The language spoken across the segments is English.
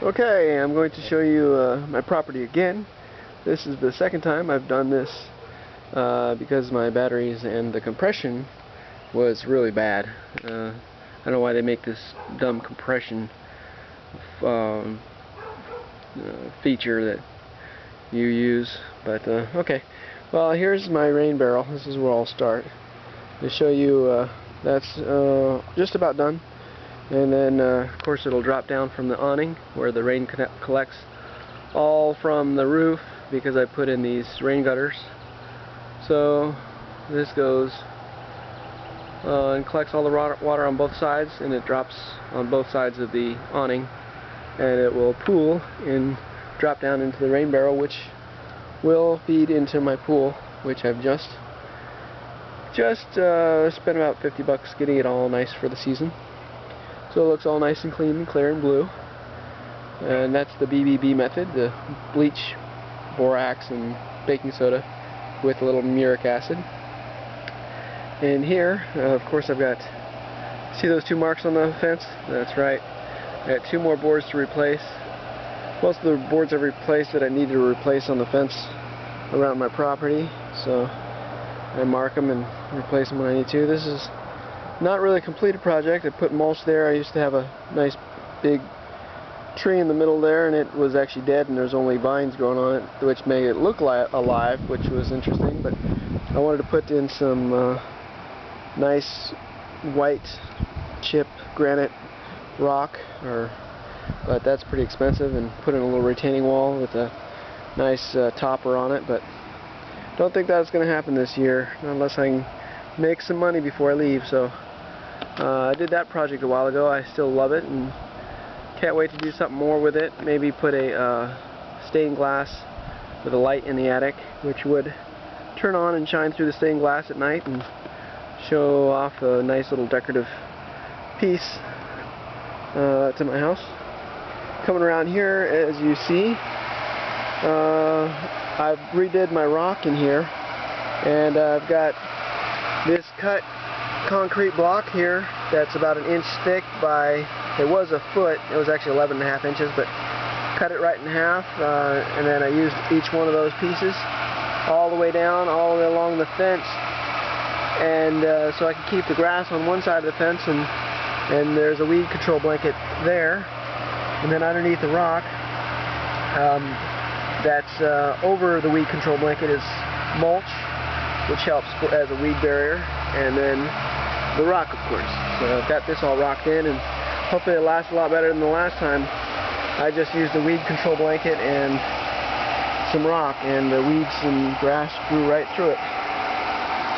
Okay, I'm going to show you my property again. This is the second time I've done this because my batteries and the compression was really bad. I don't know why they make this dumb compression feature that you use, but okay. Well, here's my rain barrel. This is where I'll start to show you. That's just about done. And then of course it'll drop down from the awning where the rain collects all from the roof because I put in these rain gutters. So this goes and collects all the water on both sides, and it drops on both sides of the awning, and it will pool and drop down into the rain barrel, which will feed into my pool, which I've just spent about 50 bucks getting it all nice for the season. So it looks all nice and clean and clear and blue. And that's the BBB method, the bleach, borax, and baking soda with a little muric acid. And here, of course, I've got, see those two marks on the fence? That's right. I got two more boards to replace. Most of the boards I've replaced that I need to replace on the fence around my property. So I mark them and replace them when I need to. This is not really a completed project. I put mulch there. I used to have a nice big tree in the middle there, and it was actually dead, and there's only vines growing on it, which made it look alive, which was interesting. But I wanted to put in some nice white chip granite rock, but that's pretty expensive, and put in a little retaining wall with a nice topper on it. But don't think that's going to happen this year unless I can make some money before I leave. So I did that project a while ago. I still love it and can't wait to do something more with it. Maybe put a stained glass with a light in the attic, which would turn on and shine through the stained glass at night and show off a nice little decorative piece to my house. Coming around here, as you see, I've redid my rock in here, and I've got this cut concrete block here that's about 1 inch thick by, it was a foot, it was actually 11.5 inches, but cut it right in half, and then I used each one of those pieces all the way down, all the way along the fence, and so I can keep the grass on one side of the fence, and there's a weed control blanket there, and then underneath the rock that's over the weed control blanket is mulch, which helps as a weed barrier, and then the rock, of course. So I've got this all rocked in, and hopefully it'll last a lot better than the last time. I just used a weed control blanket and some rock, and the weeds and grass grew right through it.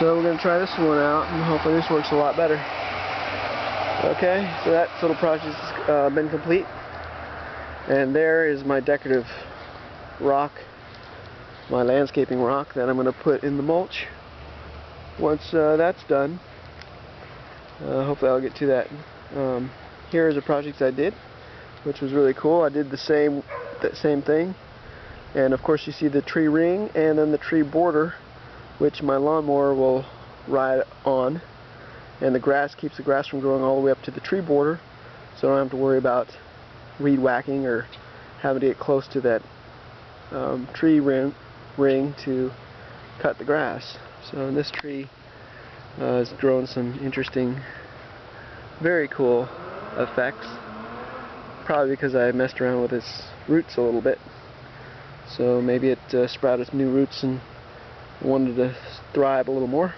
So we're going to try this one out, and hopefully this works a lot better. Okay, so that little project's been complete, and there is my decorative rock, my landscaping rock that I'm going to put in the mulch. Once that's done, hopefully I'll get to that. Here is a project I did, which was really cool. I did that same thing, and of course you see the tree ring and then the tree border, which my lawnmower will ride on, and the grass keeps the grass from growing all the way up to the tree border, so I don't have to worry about weed whacking or having to get close to that tree ring to cut the grass. So this tree has grown some interesting, very cool effects, probably because I messed around with its roots a little bit. So maybe it sprouted new roots and wanted to thrive a little more.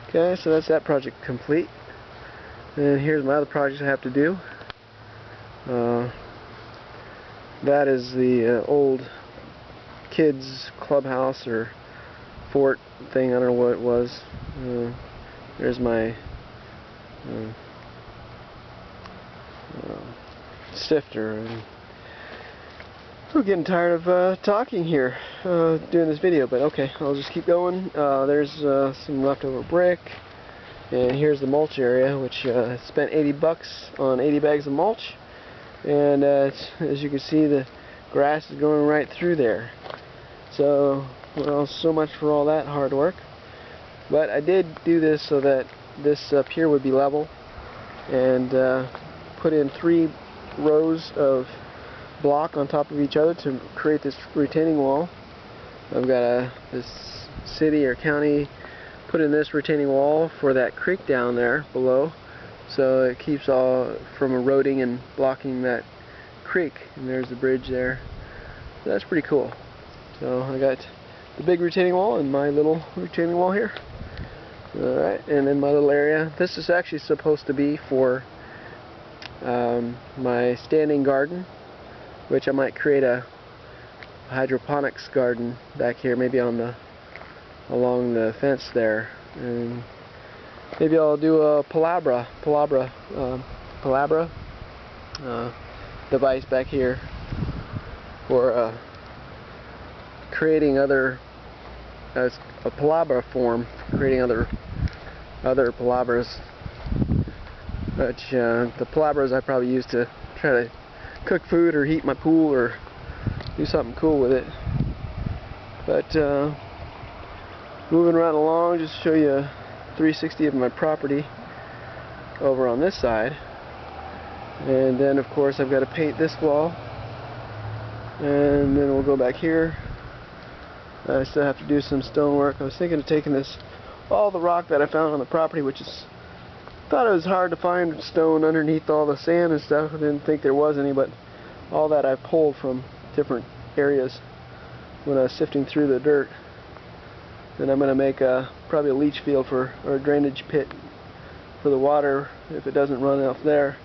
Okay, so that's that project complete. And here's my other projects I have to do. That is the old kids clubhouse or fort thing, I don't know what it was. There's my sifter. I'm getting tired of talking here, doing this video, but okay, I'll just keep going. There's some leftover brick, and here's the mulch area, which spent 80 bucks on 80 bags of mulch, and as you can see, the grass is going right through there. So, well, so much for all that hard work. But I did do this so that this up here would be level, and put in 3 rows of block on top of each other to create this retaining wall. I've got this city or county put in this retaining wall for that creek down there below, so it keeps all from eroding and blocking that creek. And there's the bridge there. So that's pretty cool. So I got the big retaining wall and my little retaining wall here. Alright, and in my little area, this is actually supposed to be for my standing garden, which I might create a hydroponics garden back here, maybe on the along the fence there, and maybe I'll do a palabra device back here for creating other a palabra form, creating other palabras. But the palabras I probably use to try to cook food or heat my pool or do something cool with it. But moving right along, just to show you a 360 of my property over on this side. And then of course I've got to paint this wall, and then we'll go back here. I still have to do some stone work. I was thinking of taking all the rock that I found on the property, which is, thought it was hard to find stone underneath all the sand and stuff. I didn't think there was any, but all that I pulled from different areas when I was sifting through the dirt. Then I'm going to make probably a leach field or a drainage pit for the water if it doesn't run off there.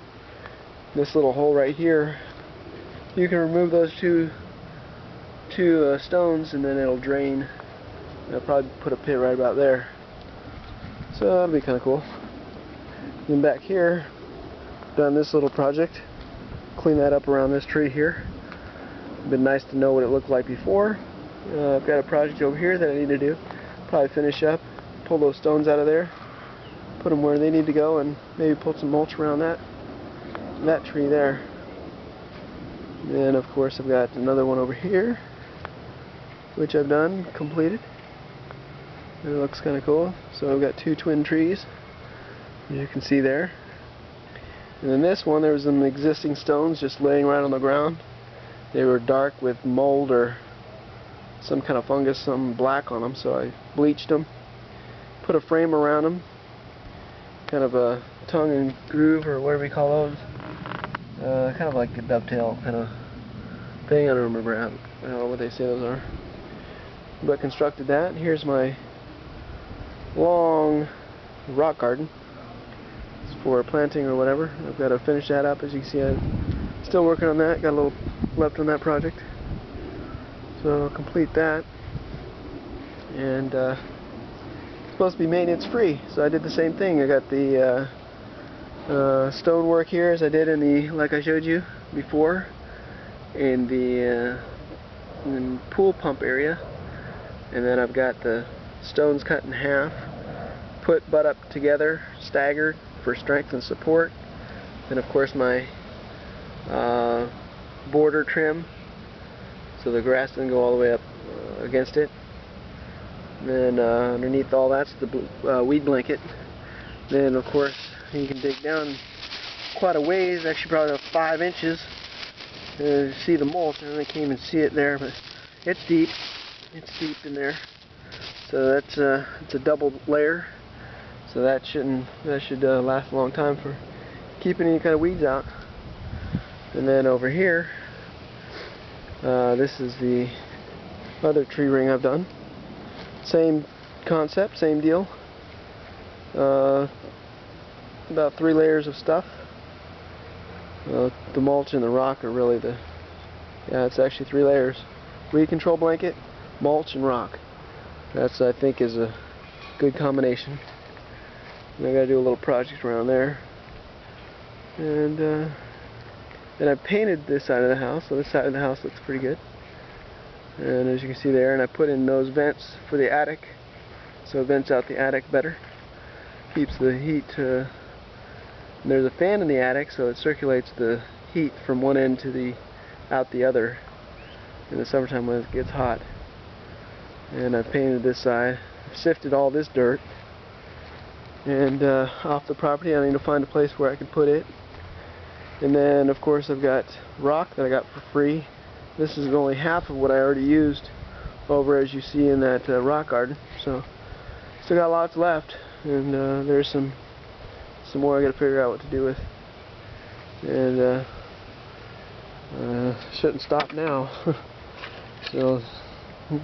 This little hole right here, you can remove those two stones and then it'll drain. I'll probably put a pit right about there. So that'll be kind of cool. Then back here, done this little project, clean that up around this tree here. Been nice to know what it looked like before. I've got a project over here that I need to do. Probably finish up, pull those stones out of there, put them where they need to go, and maybe put some mulch around that tree there. And then of course I've got another one over here, which I've done, completed. And it looks kind of cool. So I've got two twin trees, as you can see there. And then this one, there was some existing stones just laying right on the ground. They were dark with mold or some kind of fungus, some black on them, so I bleached them, put a frame around them, kind of a tongue and groove, or whatever we call those, kind of like a dovetail kind of thing. I don't remember what they say those are, but constructed that. Here's my long rock garden. It's for planting or whatever. I've got to finish that up. As you can see, I'm still working on that. Got a little left on that project, so I'll complete that. And it's supposed to be maintenance free, so I did the same thing. I got the stone work here as I did in the, like I showed you before, in the pool pump area. And then I've got the stones cut in half, put butt up together, staggered for strength and support. Then of course my border trim, so the grass doesn't go all the way up against it. Then underneath all that's the weed blanket. Then of course you can dig down quite a ways, actually probably about 5 inches, to see the mulch. I don't can't even see it there, but it's deep. It's deep in there. So that's it's a double layer. So that should last a long time for keeping any kind of weeds out. And then over here, this is the other tree ring I've done. Same concept, same deal. About 3 layers of stuff. The mulch and the rock are really it's actually 3 layers. Weed control blanket, mulch, and rock. That's, I think, is a good combination. And I got to do a little project around there. And I painted this side of the house, so this side of the house looks pretty good. And as you can see there, and I put in those vents for the attic, so it vents out the attic better. Keeps the heat. There's a fan in the attic, so it circulates the heat from one end to out the other in the summertime when it gets hot. And I painted this side. I've sifted all this dirt, and off the property I need to find a place where I can put it. And then of course I've got rock that I got for free. This is only half of what I already used over, as you see, in that rock garden. So still got lots left, and there's some more I got to figure out what to do with. And shouldn't stop now. So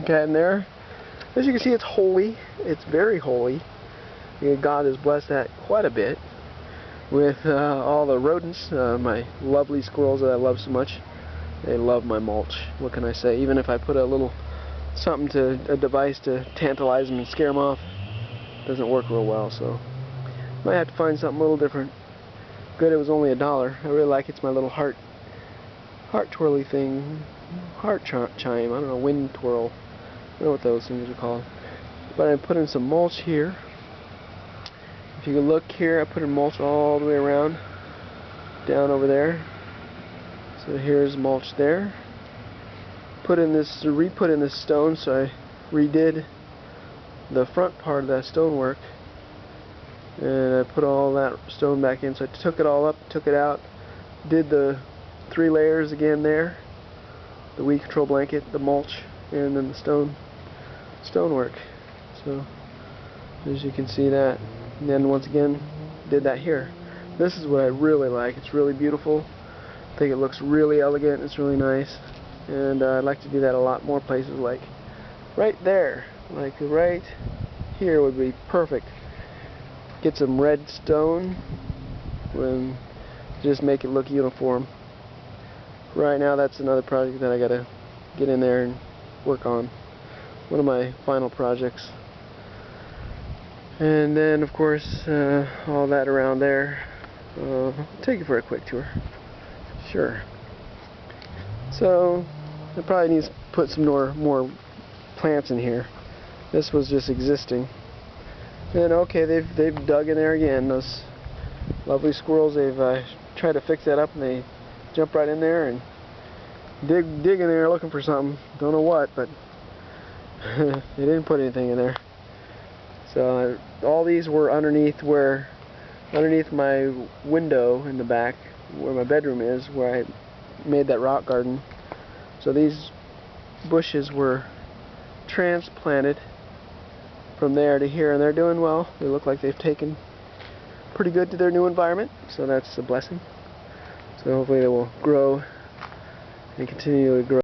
got in there. As you can see, it's holy. It's very holy. God has blessed that quite a bit with all the rodents, my lovely squirrels that I love so much. They love my mulch. What can I say? Even if I put a little something to a device to tantalize them and scare them off, it doesn't work real well. So might have to find something a little different. Good, it was only $1. I really like it. It's my little heart twirly thing, heart chime. I don't know, wind twirl. I don't know what those things are called. But I put in some mulch here. If you can look here, I put in mulch all the way around, down over there. So here's mulch there. Put in this, re-put in this stone, so I redid the front part of that stonework, and I put all that stone back in. So I took it all up, took it out, did the 3 layers again there, the weed control blanket, the mulch, and then the stonework. So as you can see that, and then once again did that here. This is what I really like. It's really beautiful. I think it looks really elegant. It's really nice, and I'd like to do that a lot more places, like right there, like right here would be perfect. Get some red stone and just make it look uniform. Right now, that's another project that I gotta get in there and work on. One of my final projects. And then of course all that around there. I'll take you for a quick tour. Sure. So I probably need to put some more plants in here. This was just existing. And okay, they've dug in there again. Those lovely squirrels. They've tried to fix that up, and they jump right in there and dig in there looking for something. Don't know what, but they didn't put anything in there. So all these were underneath my window in the back, where my bedroom is, where I made that rock garden. So these bushes were transplanted from there to here, and they're doing well. They look like they've taken pretty good to their new environment, so that's a blessing. So hopefully they will grow and continue to grow.